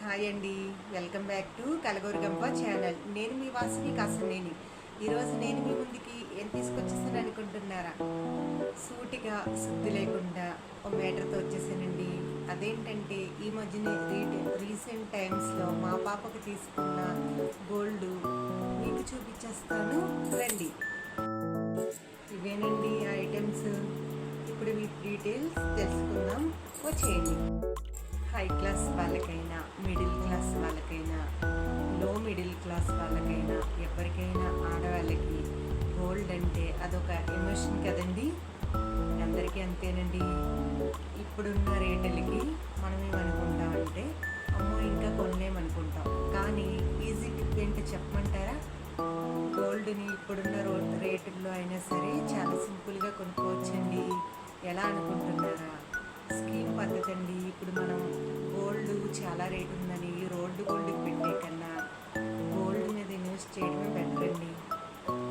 Hi అండి, welcome back to Kalagooragampa channel. నేను మీ వాసవి కాసనేని. ఈరోజు నేను మీ ముందుకి ఏం తీసుకొచ్చేసాను అనుకుంటున్నారా? సూటిగా శుద్ధి లేకుండా ఒక మ్యాటర్తో వచ్చేసానండి. అదేంటంటే ఈ మధ్యనే రీసెంట్ టైమ్స్లో మా పాపకు తీసుకున్న గోల్డ్ మీకు చూపించేస్తాను రండి. ఇవేనండి ఆ ఐటమ్స్. ఇప్పుడు మీ డీటెయిల్స్ తెలుసుకుందాం, వచ్చేయండి. హై క్లాస్ వాళ్ళకైనా, మిడిల్ క్లాస్ వాళ్ళకైనా, లో మిడిల్ క్లాస్ వాళ్ళకైనా, ఎవరికైనా ఆడవాళ్ళకి గోల్డ్ అంటే అదొక ఎమోషన్ కదండి. అందరికీ అంతేనండి. ఇప్పుడున్న రేటులకి మనం ఏమనుకుంటామంటే అమ్మో ఇంకా కొనలేమనుకుంటాం. కానీ ఈజీ టిప్ ఏంటో చెప్పమంటారా? గోల్డ్ని ఇప్పుడున్న రేటుల్లో అయినా సరే చాలా సింపుల్గా కొనుక్కోవచ్చండి. ఎలా అనుకుంటున్నారా? స్కీమ్ పద్ధతి అండి. ఇప్పుడు మనం గోల్డ్ చాలా రేటు ఉందని రోడ్డు గోల్డ్కి పెట్టే కన్నా గోల్డ్ మీద ఇన్వెస్ట్ చేయడమే బెటర్ అండి.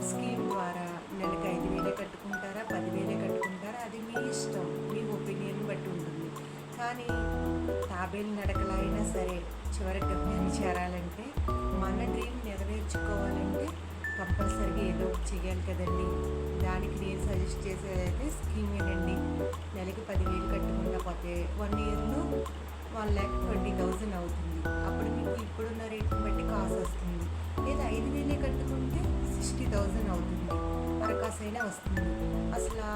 స్కీమ్ ద్వారా నెలకు 5,000 కట్టుకుంటారా, 10,000 కట్టుకుంటారా, అది మీ ఇష్టం, మీ ఒపీనియన్ బట్టి ఉంటుంది. కానీ తాబేలు నడకలా అయినా సరే చివరికి గమ్యాన్ని చేరాలంటే, మన డ్రీమ్ నెరవేర్చుకోవాలంటే కంపల్సరీగా ఏదో చేయాలి కదండి. దానికి నేను సజెస్ట్ చేసేదైతే స్కీమేనండి. నెలకి 10,000 కట్టుకుంటా పోతే 1 ఇయర్లో 1,20,000 అవుతుంది. అప్పుడు మీకు ఇప్పుడున్న రేట్ని బట్టి కాస్ట్ వస్తుంది. లేదా 5,000 కట్టుకుంటే 60,000 అవుతుంది. అరకాసైనా వస్తుంది. అసలు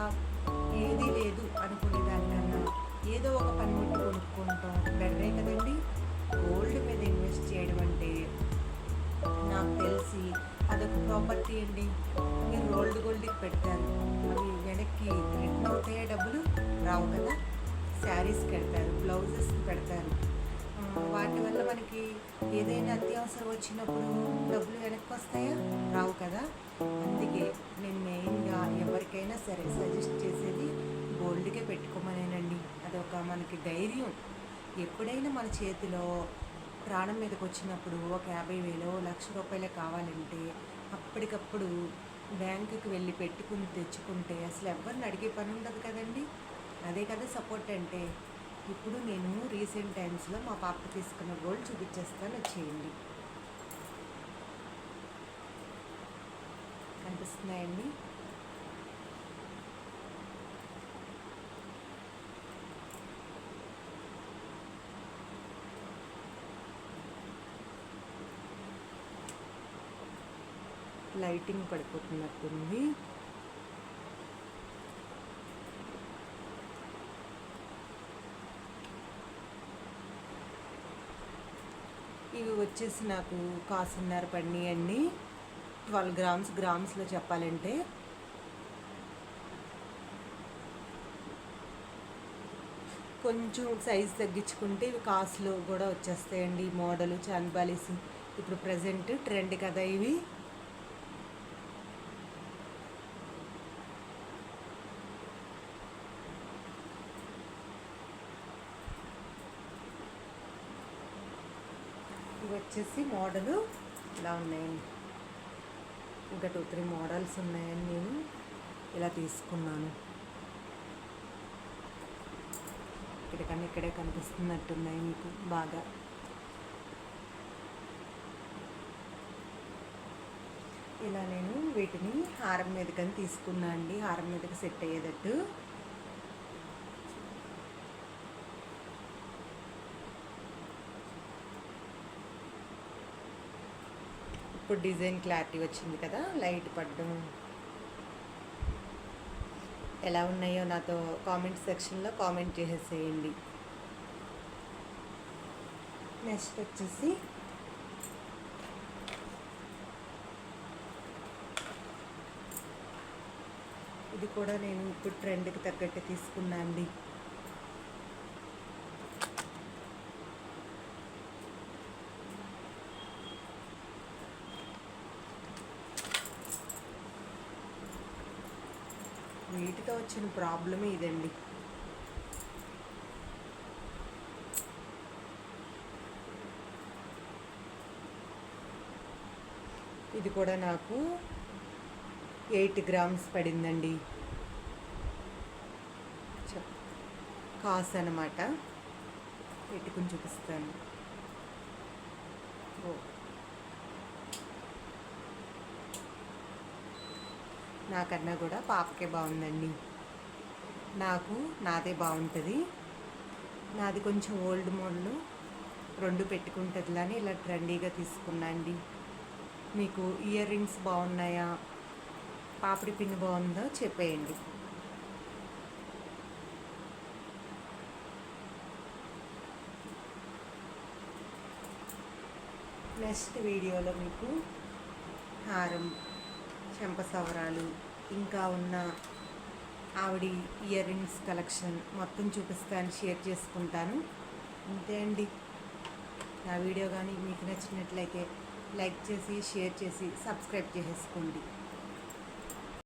ఏదీ లేదు అనుకునే దానికన్నా ఏదో ఒక పనిముట్టు కొనుక్కుంటాం బెటరే కదండి. గోల్డ్ మీద ఇన్వెస్ట్ చేయడం అంటే నాకు తెలిసి అదొక ప్రాపర్టీ అండి. మీరు రోల్డ్ గోల్డ్కి పెడతారు, అవి వెనక్కి రిటర్న్ అవుతాయా? డబ్బులు రావు కదా. శారీస్ పెడతారు, బ్లౌజెస్కి పెడతారు. వాటి వల్ల మనకి ఏదైనా అత్యవసరం వచ్చినప్పుడు డబ్బులు వెనక్కి వస్తాయా? రావు కదా. అందుకే నేను మెయిన్గా ఎవరికైనా సరే సజెస్ట్ చేసేది గోల్డ్కే పెట్టుకోమనేనండి. అదొక మనకి ధైర్యం. ఎప్పుడైనా మన చేతిలో ప్రాణం మీదకి వచ్చినప్పుడు ఒక 50,000 1,00,000 కావాలంటే అప్పటికప్పుడు బ్యాంకుకి వెళ్ళి పెట్టుకుని తెచ్చుకుంటే అసలు ఎవరిని అడిగే పని ఉండదు కదండి. అదే కదా సపోర్ట్ అంటే. ఇప్పుడు నేను రీసెంట్ టైమ్స్లో మా పాప తీసుకున్న గోల్డ్ చూపించేస్తాను, వచ్చేయండి. కనిపిస్తున్నాయండి? లైటింగ్ పడిపోతున్నట్టుంది. ఇవి వచ్చేసి నాకు కాసున్నర పడినాయండి. 12 గ్రామ్స్లో చెప్పాలంటే. కొంచెం సైజ్ తగ్గించుకుంటే ఇవి కాసులో కూడా వచ్చేస్తాయండి. మోడలు చాన్బాలిస్ ఇప్పుడు ప్రజెంట్ ట్రెండ్ కదా ఇవి. ఇవి వచ్చేసి మోడలు ఇలా ఉన్నాయండి. ఇంకా 2-3 మోడల్స్ ఉన్నాయని నేను ఇలా తీసుకున్నాను. ఇక్కడే కనిపిస్తున్నట్టున్నాయి మీకు బాగా. ఇలా నేను వీటిని హారం మీదకని తీసుకున్నా అండి, హారం మీదకి సెట్ అయ్యేటట్టు. ఇప్పుడు డిజైన్ క్లారిటీ వచ్చింది కదా, లైట్ పడ్డం. ఎలా ఉన్నాయో నాతో కామెంట్ సెక్షన్లో కామెంట్ చేసేసేయండి. నెక్స్ట్ వచ్చేసి ఇది కూడా నేను ఇప్పుడు ట్రెండ్కి తగ్గట్టు తీసుకున్నా అండి. వీటితో వచ్చిన ప్రాబ్లమే ఇదండి. ఇది కూడా నాకు 8 గ్రామ్స్ పడిందండి. కాసు అన్నమాట. పెట్టుకుని చూపిస్తాను. ఓ నాకన్నా కూడా పాపకే బాగుందండి. నాకు నాదే బాగుంటుంది. నాది కొంచెం ఓల్డ్ మోడల్, రెండు పెట్టుకుంటుందిలా అని ఇలా ట్రెండీగా తీసుకున్నా అండి. మీకు ఇయర్ రింగ్స్ బాగున్నాయా, పాపిడి పిన్ బాగుందో చెప్పేయండి. నెక్స్ట్ వీడియోలో మీకు హారం, చెంపసవరాలు, ఇంకా ఉన్న ఆవిడ ఇయర్ రింగ్స్ కలెక్షన్ మొత్తం చూపిస్తాను, షేర్ చేసుకుంటాను. అంతే అండి. నా వీడియో కానీ మీకు నచ్చినట్లయితే లైక్ చేసి, షేర్ చేసి, సబ్స్క్రైబ్ చేసుకోండి.